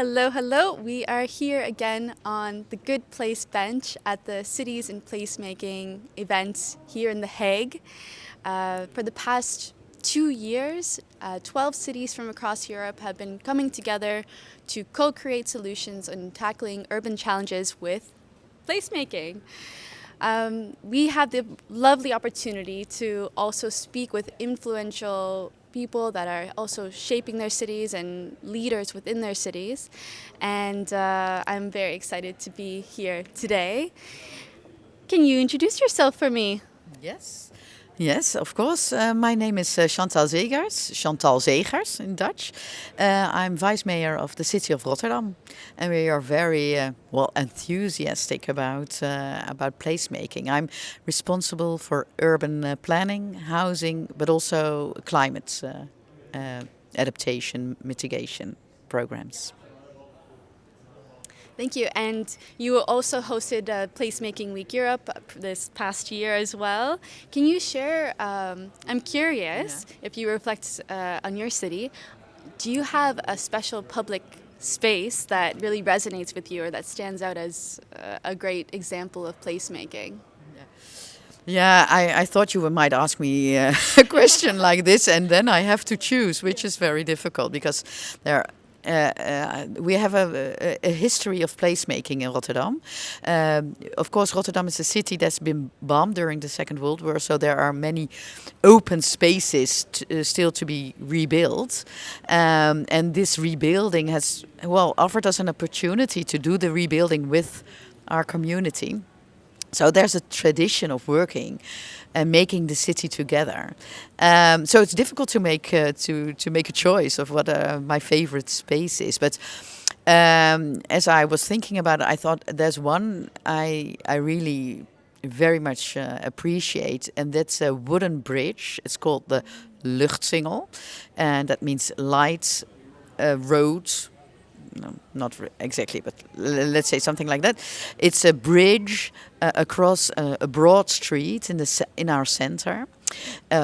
Hello, hello. We are here again on the Good Place bench at the Cities and Placemaking event here in The Hague. For the past 2 years, 12 cities from across Europe have been coming together to co-create solutions and tackling urban challenges with placemaking. We have the lovely opportunity to also speak with influential people that are also shaping their cities and leaders within their cities. And I'm very excited to be here today. Can you introduce yourself for me? Yes. Yes, of course. My name is Chantal Zeegers, Chantal Zeegers in Dutch. I'm Vice Mayor of the City of Rotterdam, and we are very enthusiastic about placemaking. I'm responsible for urban planning, housing, but also climate adaptation, mitigation programs. Thank you. And you also hosted Placemaking Week Europe this past year as well. Can you share? I'm curious if you reflect on your city. Do you have a special public space that really resonates with you or that stands out as a great example of placemaking? Yeah, I thought you might ask me a question like this, and then I have to choose, which is very difficult because there. We have a history of placemaking in Rotterdam. Of course, Rotterdam is a city that's been bombed during the Second World War, so there are many open spaces still to be rebuilt. And this rebuilding has, offered us an opportunity to do the rebuilding with our community. So there's a tradition of working and making the city together. So it's difficult to make a choice of what my favorite space is. But as I was thinking about it, I thought there's one I really very much appreciate, and that's a wooden bridge. It's called the Luchtsingel, and that means light road. No, not exactly, but let's say something like that. It's a bridge across a broad street in our center,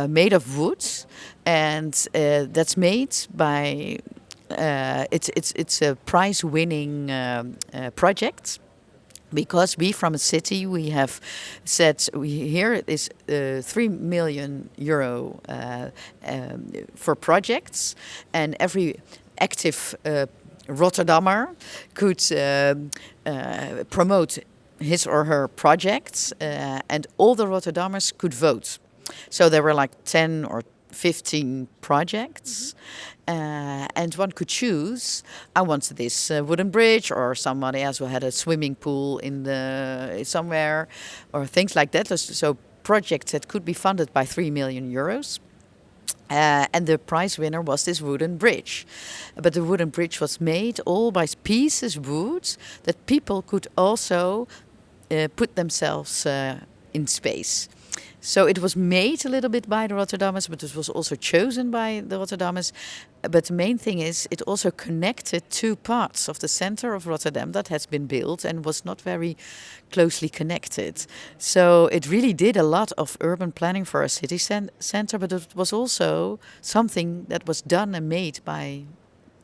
made of wood, and that's made by. It's a prize-winning project. Because we from a city, we have said here it is €3 million for projects, and every active Rotterdammer could promote his or her projects, and all the Rotterdammers could vote. So there were like 10 or 15 projects, and one could choose. I wanted this wooden bridge, or somebody else who had a swimming pool in somewhere, or things like that. So projects that could be funded by €3 million. And the prize winner was this wooden bridge. But the wooden bridge was made all by pieces of wood that people could also put themselves in space. So it was made a little bit by the Rotterdammers, but it was also chosen by the Rotterdammers. But the main thing is, it also connected two parts of the center of Rotterdam that has been built and was not very closely connected. So it really did a lot of urban planning for a city center, but it was also something that was done and made by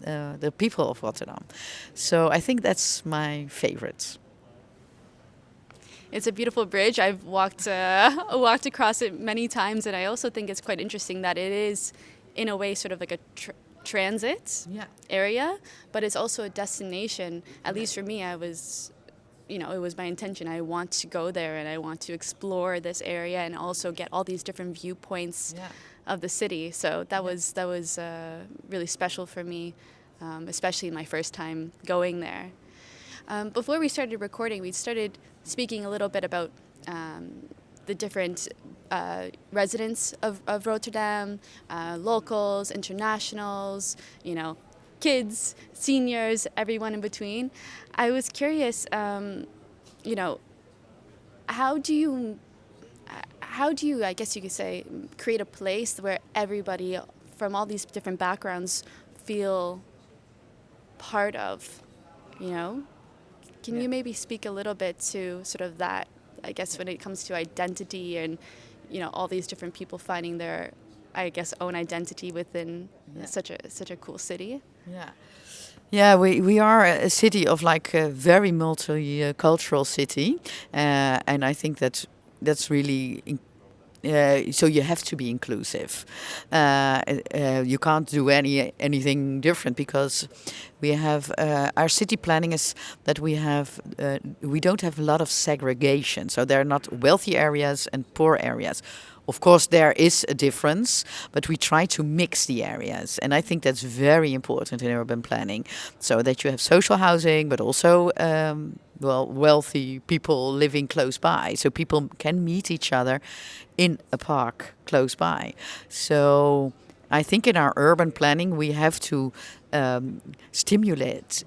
the people of Rotterdam. So I think that's my favorite. It's a beautiful bridge. I've walked across it many times, and I also think it's quite interesting that it is, in a way, sort of like a transit area, but it's also a destination. At least for me, it was my intention. I want to go there and I want to explore this area and also get all these different viewpoints of the city. So that was really special for me, especially my first time going there. Before we started recording, we started speaking a little bit about the different residents of Rotterdam, locals, internationals, kids, seniors, everyone in between. I was curious, how do you, I guess you could say, create a place where everybody from all these different backgrounds feel part of, Can you maybe speak a little bit to sort of that, I guess, when it comes to identity and, all these different people finding their, I guess, own identity within such a cool city? Yeah. Yeah, we are a city of like a very multicultural city, and I think that's really so you have to be inclusive. You can't do anything different because we have our city planning is that we don't have a lot of segregation. So there are not wealthy areas and poor areas. Of course, there is a difference, but we try to mix the areas, and I think that's very important in urban planning, so that you have social housing, but also wealthy people living close by, so people can meet each other in a park close by. So I think in our urban planning we have to stimulate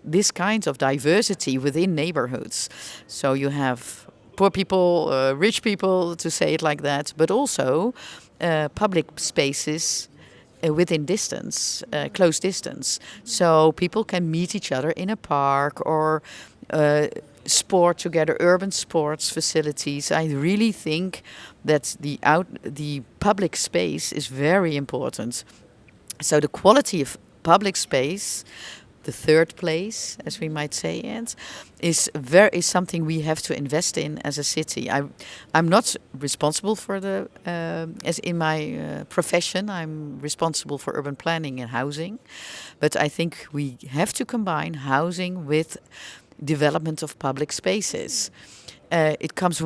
this kind of diversity within neighborhoods. So you have poor people, rich people, to say it like that, but also public spaces within distance, close distance. So people can meet each other in a park or sport together, urban sports facilities. I really think that the public space is very important. So the quality of public space, the third place, as we might say it, is something we have to invest in as a city. I'm not responsible for as in my profession, I'm responsible for urban planning and housing, but I think we have to combine housing with development of public spaces. It comes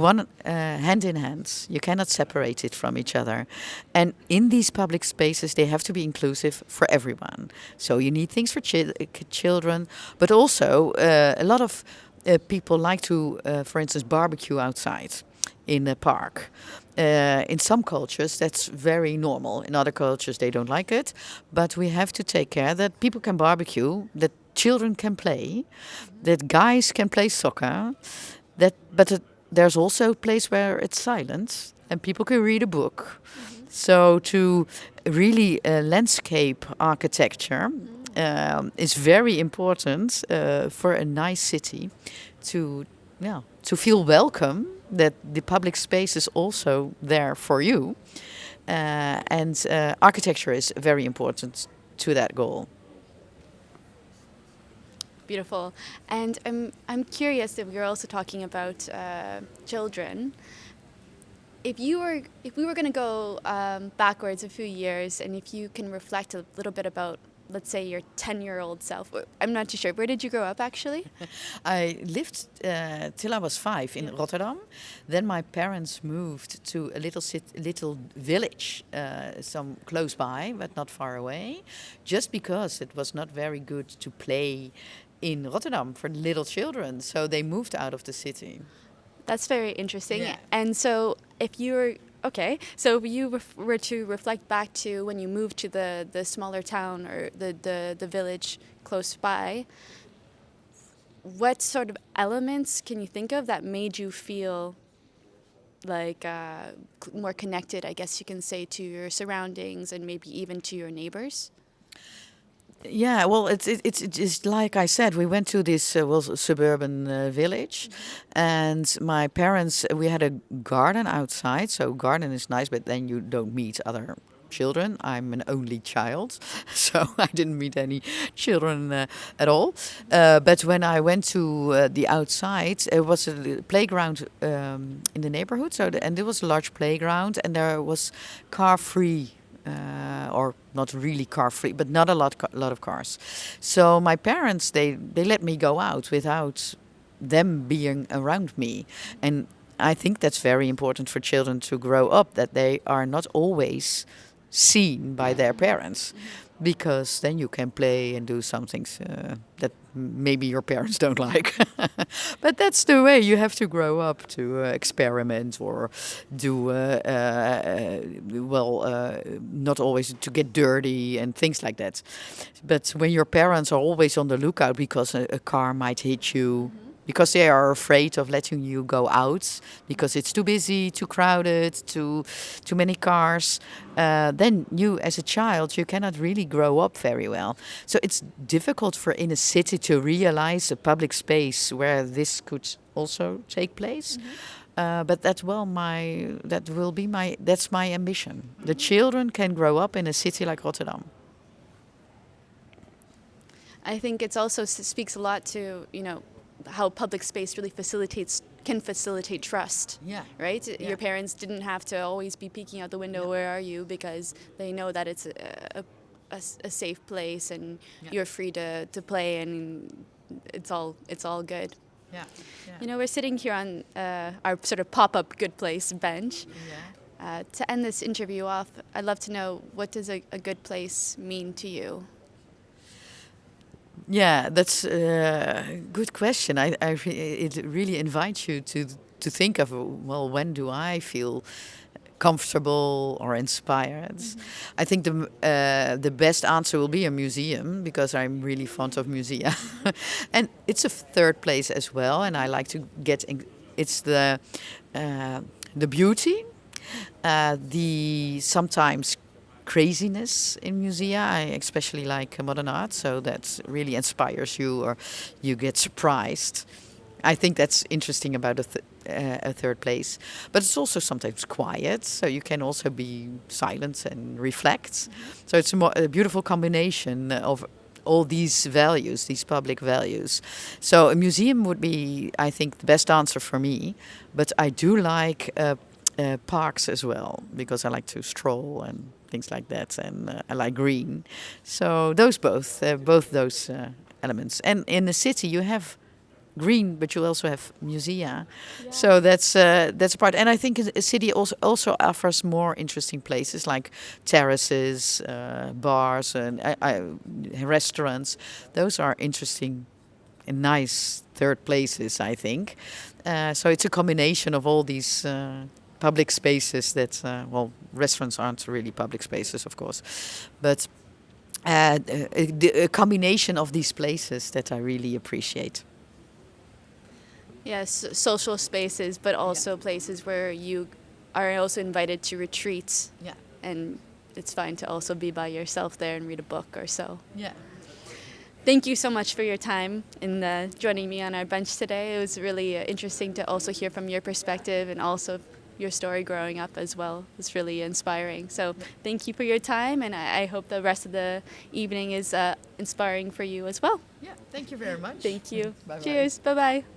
hand in hand. You cannot separate it from each other. And in these public spaces, they have to be inclusive for everyone. So you need things for children, but also a lot of people like to, for instance, barbecue outside in a park. In some cultures, that's very normal. In other cultures, they don't like it. But we have to take care that people can barbecue, that children can play, that guys can play soccer. There's also a place where it's silent and people can read a book. So to really landscape architecture is very important for a nice city to feel welcome, that the public space is also there for you. And architecture is very important to that goal. Beautiful. And I'm curious, that we're also talking about children. If we were going to go backwards a few years, and if you can reflect a little bit about, let's say, your 10-year-old self. I'm not too sure. Where did you grow up, actually? I lived till I was 5 in Rotterdam. Then my parents moved to a little village, some close by, but not far away, just because it was not very good to play in Rotterdam for little children. So they moved out of the city. That's very interesting. Yeah. And so if you were to reflect back to when you moved to the smaller town or the village close by, what sort of elements can you think of that made you feel like more connected, I guess you can say, to your surroundings and maybe even to your neighbors? Yeah, well, it's like I said, we went to this suburban village, and my parents, we had a garden outside. So garden is nice, but then you don't meet other children. I'm an only child, so I didn't meet any children at all. But when I went to the outside, it was a playground in the neighborhood. And there was a large playground, and there was car-free. Or not really car-free, but not a lot of cars. So my parents, they let me go out without them being around me. And I think that's very important for children to grow up, that they are not always seen by their parents, because then you can play and do some things that maybe your parents don't like. But that's the way you have to grow up, to experiment or do, not always to get dirty and things like that. But when your parents are always on the lookout because a car might hit you, because they are afraid of letting you go out because it's too busy, too crowded, too many cars, then you as a child, you cannot really grow up very well. So it's difficult for in a city to realize a public space where this could also take place. But that's my ambition. The children can grow up in a city like Rotterdam. I think it's also speaks a lot to, how public space really can facilitate trust. Yeah. Right? Yeah. Your parents didn't have to always be peeking out the window, Yeah. where are you? Because they know that it's a safe place, and you're free to play, and it's all good. Yeah. Yeah. We're sitting here on our sort of pop-up good place bench. Yeah. To end this interview off, I'd love to know, what does a good place mean to you? Yeah, that's a good question. It really invites you to think of, well, when do I feel comfortable or inspired? I think the best answer will be a museum, because I'm really fond of musea, and it's a third place as well. And I like to it's the beauty, the sometimes craziness in musea. I especially like modern art, so that really inspires you, or you get surprised. I think that's interesting about a third place. But it's also sometimes quiet, so you can also be silent and reflect. So it's a beautiful combination of all these values, these public values. So a museum would be, I think, the best answer for me. But I do like parks as well, because I like to stroll and things like that, and I like green. So both those elements. And in the city you have green, but you also have musea. Yeah. So that's a part. And I think a city also offers more interesting places, like terraces, bars, and restaurants. Those are interesting and nice third places, I think. So it's a combination of all these public spaces that, restaurants aren't really public spaces, of course, but a combination of these places that I really appreciate. Yes, social spaces, but also places where you are also invited to retreat. Yeah. And it's fine to also be by yourself there and read a book or so. Yeah. Thank you so much for your time and joining me on our bench today. It was really interesting to also hear from your perspective, and also your story growing up as well. It's really inspiring. So thank you for your time, and I hope the rest of the evening is inspiring for you as well. Yeah, thank you very much. Thank you. Bye-bye. Cheers. Bye-bye.